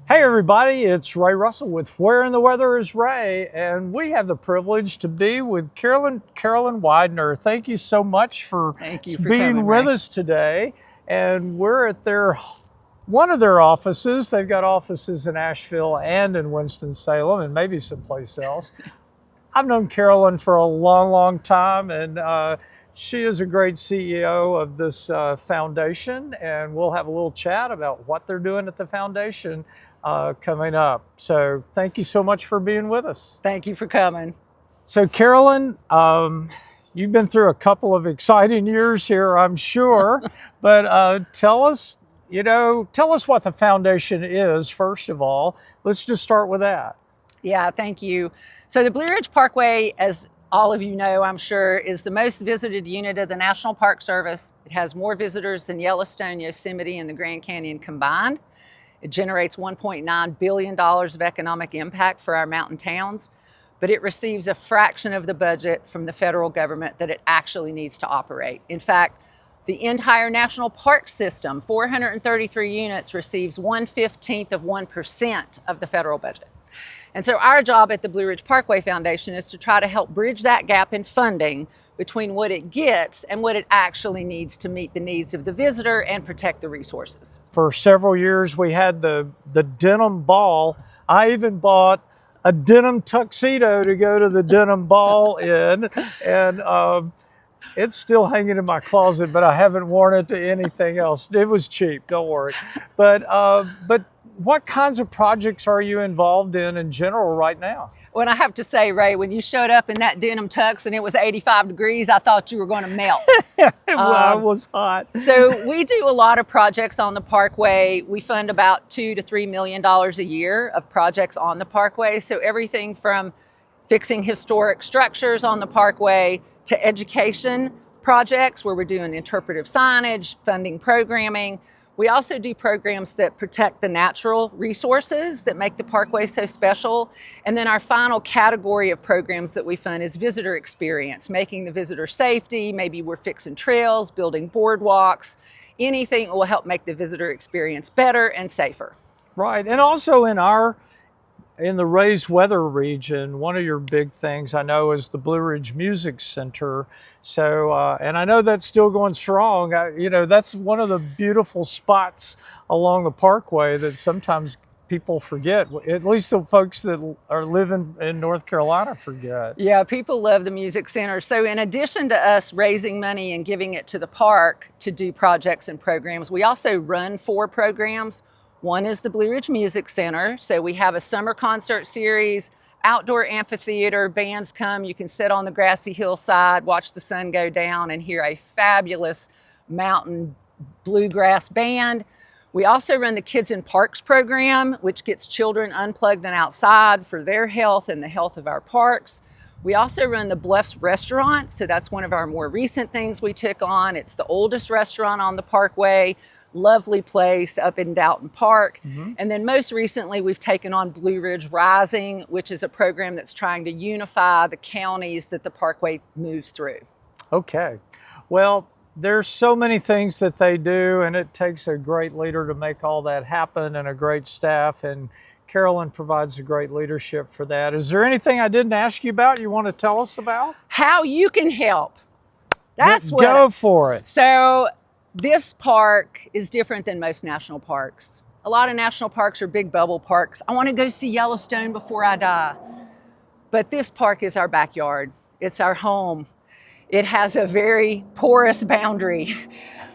Hey everybody, it's Ray Russell with Where in the Weather is Ray, and we have the privilege to be with Carolyn Widener. Thank you so much for Thank you for being coming, with Ray. us today. And we're at one of their offices. They've got offices in Asheville and in Winston-Salem and maybe someplace else. I've known Carolyn for a long, long time, and she is a great CEO of this foundation, and we'll have a little chat about what they're doing at the foundation coming up. So thank you so much for being with us. Thank you for coming. So Carolyn, you've been through a couple of exciting years here, I'm sure, but tell us what the foundation is, first of all. Let's just start with that. Yeah, thank you. So the Blue Ridge Parkway, as all of you know, I'm sure, is the most visited unit of the National Park Service. It has more visitors than Yellowstone, Yosemite, and the Grand Canyon combined. It generates $1.9 billion of economic impact for our mountain towns, but it receives a fraction of the budget from the federal government that it actually needs to operate. In fact, the entire national park system, 433 units, receives 1/15 of 1% of the federal budget. And so our job at the Blue Ridge Parkway Foundation is to try to help bridge that gap in funding between what it gets and what it actually needs to meet the needs of the visitor and protect the resources. For several years, we had the denim ball. I even bought a denim tuxedo to go to the denim ball in, and it's still hanging in my closet, but I haven't worn it to anything else. It was cheap, don't worry. But what kinds of projects are you involved in general right now? Well, I have to say, Ray, when you showed up in that denim tux and it was 85 degrees, I thought you were going to melt. Well, it was hot. So we do a lot of projects on the Parkway. We fund about $2 to $3 million a year of projects on the Parkway. So everything from fixing historic structures on the Parkway to education projects where we're doing interpretive signage, funding programming. We also do programs that protect the natural resources that make the Parkway so special. And then our final category of programs that we fund is visitor experience, making the visitor safety. Maybe we're fixing trails, building boardwalks, anything that will help make the visitor experience better and safer. Right, and also in the Rays Weather region, one of your big things I know is the Blue Ridge Music Center. So, and I know that's still going strong. That's one of the beautiful spots along the Parkway that sometimes people forget. At least the folks that are living in North Carolina forget. Yeah, people love the Music Center. So in addition to us raising money and giving it to the park to do projects and programs, we also run 4 programs. One is the Blue Ridge Music Center. So we have a summer concert series, outdoor amphitheater, bands come, you can sit on the grassy hillside, watch the sun go down and hear a fabulous mountain bluegrass band. We also run the Kids in Parks program, which gets children unplugged and outside for their health and the health of our parks. We also run the Bluffs restaurant, so that's one of our more recent things we took on. It's the oldest restaurant on the Parkway, lovely place up in Dalton Park. Mm-hmm. And then most recently, we've taken on Blue Ridge Rising, which is a program that's trying to unify the counties that the Parkway moves through. Okay, well, there's so many things that they do, and it takes a great leader to make all that happen and a great staff, and Carolyn provides a great leadership for that. Is there anything I didn't ask you about you want to tell us about? How you can help. That's what. Go for it. So this park is different than most national parks. A lot of national parks are big bubble parks. I want to go see Yellowstone before I die. But this park is our backyard. It's our home. It has a very porous boundary,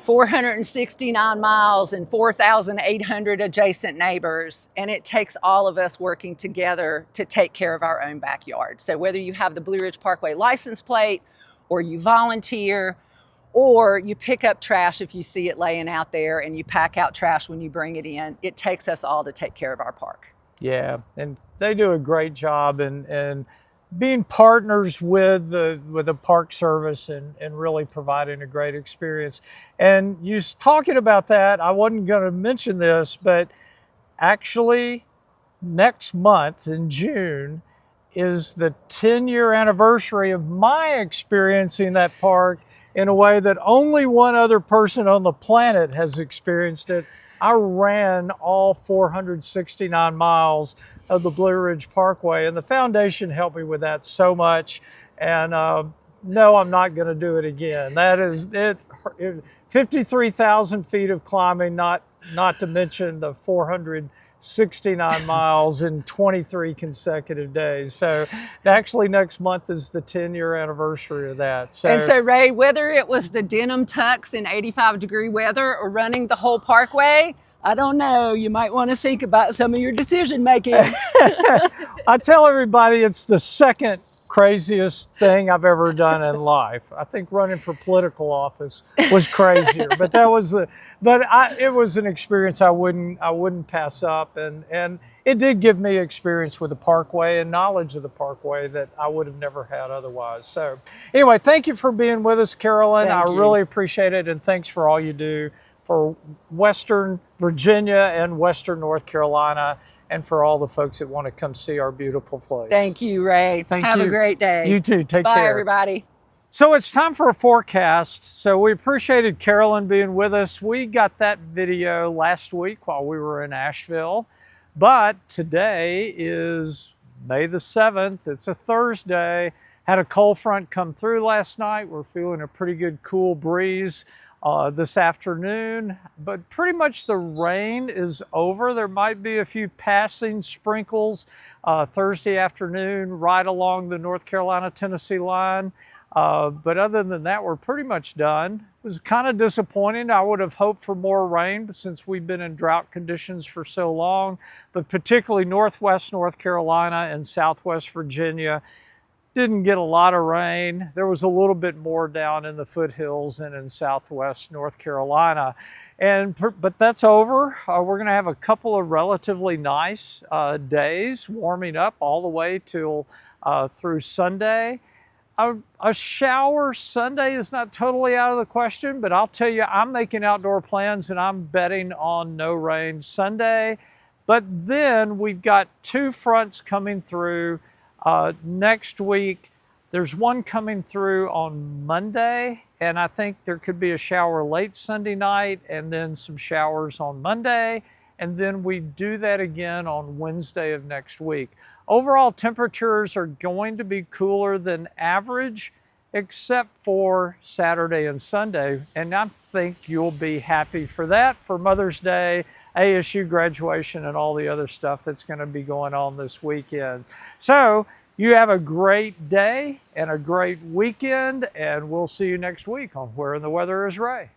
469 miles and 4,800 adjacent neighbors. And it takes all of us working together to take care of our own backyard. So whether you have the Blue Ridge Parkway license plate, or you volunteer, or you pick up trash if you see it laying out there and you pack out trash when you bring it in, it takes us all to take care of our park. Yeah, and they do a great job in being partners with the Park Service and really providing a great experience. And you talking about that, I wasn't going to mention this, but actually next month in June is the 10-year anniversary of my experiencing that park in a way that only one other person on the planet has experienced it. I ran all 469 miles of the Blue Ridge Parkway, and the foundation helped me with that so much. And no, I'm not going to do it again. That is it. 53,000 feet of climbing, not to mention the 469 miles in 23 consecutive days. So actually next month is the 10-year anniversary of that. And so Ray, whether it was the denim tux in 85-degree weather or running the whole parkway, I don't know, you might want to think about some of your decision making. I tell everybody it's the second craziest thing I've ever done in life. I think running for political office was crazier, but it was an experience I wouldn't pass up, and it did give me experience with the Parkway and knowledge of the Parkway that I would have never had otherwise. So anyway, thank you for being with us, Carolyn. I really appreciate it, and thanks for all you do for Western Virginia and Western North Carolina, and for all the folks that want to come see our beautiful place. Thank you, Ray. Have a great day. You too. Take care. Bye, everybody. So it's time for a forecast. So we appreciated Carolyn being with us. We got that video last week while we were in Asheville, but today is May the 7th. It's a Thursday. Had a cold front come through last night. We're feeling a pretty good cool breeze this afternoon, but pretty much the rain is over. There might be a few passing sprinkles Thursday afternoon right along the North Carolina-Tennessee line. But other than that, we're pretty much done. It was kind of disappointing. I would have hoped for more rain since we've been in drought conditions for so long, but particularly Northwest North Carolina and Southwest Virginia didn't get a lot of rain. There was a little bit more down in the foothills and in Southwest North Carolina. But that's over. We're going to have a couple of relatively nice days, warming up all the way till through Sunday. A shower Sunday is not totally out of the question, but I'll tell you, I'm making outdoor plans and I'm betting on no rain Sunday. But then we've got two fronts coming through next week. There's one coming through on Monday, and I think there could be a shower late Sunday night and then some showers on Monday, and then we do that again on Wednesday of next week. Overall temperatures are going to be cooler than average, except for Saturday and Sunday, and I think you'll be happy for that, for Mother's Day, ASU graduation, and all the other stuff that's going to be going on this weekend. So you have a great day and a great weekend, and we'll see you next week on Where in the Weather is Ray.